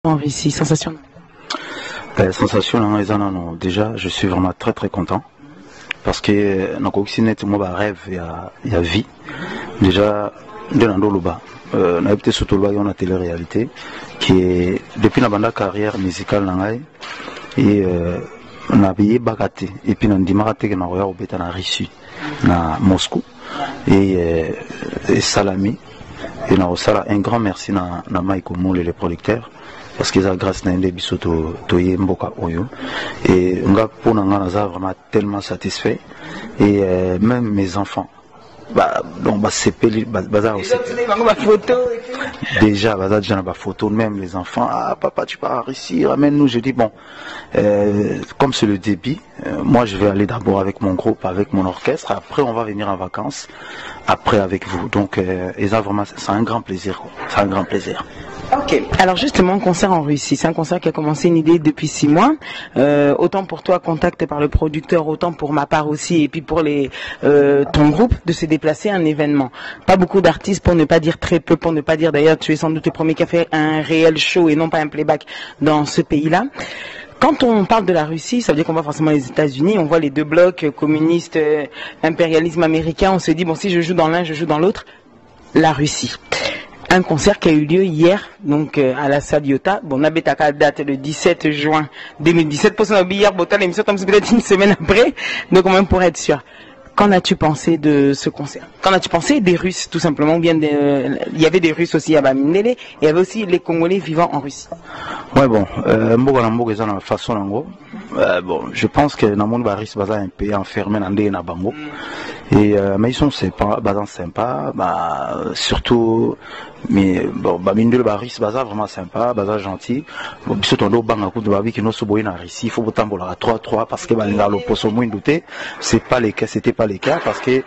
En Russie, sensation? Sensation, déjà, je suis vraiment très très content. Parce que dans le moi, rêve, il y a vie. Déjà, de l'Andoluba, on a été surtout là, on a télé-réalité, qui est depuis la carrière musicale, et on a payé Bagate, et puis on a dit qu'on a été en Russie, à Moscou, et Salami. Et on a un grand merci à Mike Omoul et les producteurs. Parce que grâce à des bisous toye mboka oyo et on a vraiment tellement satisfait et même mes enfants donc c'est déjà ma photo même les enfants papa tu pars ici ramène-nous je dis bon comme c'est le début moi je vais aller d'abord avec mon groupe avec mon orchestre après on va venir en vacances après avec vous donc et ça vraiment c'est un grand plaisir c'est un grand plaisir. Ok, alors justement, concert en Russie, c'est un concert qui a commencé une idée depuis 6 mois. Autant pour toi, contacté par le producteur, autant pour ma part aussi, et puis pour ton groupe, de se déplacer à un événement. Pas beaucoup d'artistes, pour ne pas dire très peu, pour ne pas dire d'ailleurs, tu es sans doute le premier qui a fait un réel show et non pas un playback dans ce pays-là. Quand on parle de la Russie, ça veut dire qu'on voit forcément les États-Unis, on voit les deux blocs, communistes, impérialisme américain, on se dit, bon, si je joue dans l'un, je joue dans l'autre. La Russie. Un concert qui a eu lieu hier, donc à la salle Iota. Bon, on a date le 17 juin 2017. Pour ça, hier, l'émission tombe peut-être une semaine après. Donc, quand même, pour être sûr. Qu'en as-tu pensé de ce concert? Qu'en as-tu pensé des Russes, tout simplement? Ou bien il y avait des Russes aussi à Bamindele, et il y avait aussi les Congolais vivant en Russie. Ouais, bon, bon, je pense que dans le monde Baris est un pays enfermé dans des Nabango. Et mais ils sont sympas, surtout mais bon Bamindele Baris vraiment sympa, gentil. Bon, surtout on banga coup de babi qui nous soboye na Russie, il faut autant à 3-3 parce que balinga l'opposo moins douté, c'était pas les cas parce que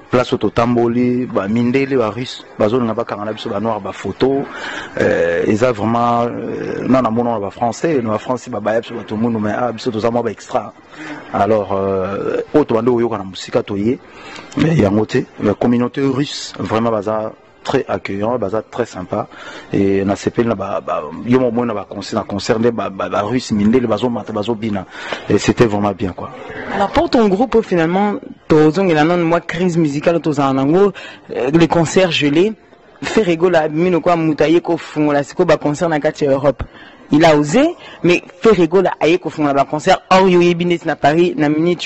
place au Tamboli, Mindele, Russe, Bazon n'a pas carrément sur noir, photo, et ça vraiment, non, on a français, nous, français, tout le monde, mais surtout ça, extra. Alors, autre bande, il y a une musique à toyer, mais il y a la communauté russe, vraiment, très accueillant, très sympa, et on a CP, il y a un moment, on a concerné, Russe, Mindele, Bina, et c'était vraiment bien, quoi. Alors pour ton groupe finalement, moi crise musicale les concerts gelés, fait rigoler mino quoi mutaye ko fungola siko ba concert na kati Europe. Il a osé mais fait rigoler aye ko fungola ba concert or yo yebine na Paris na minute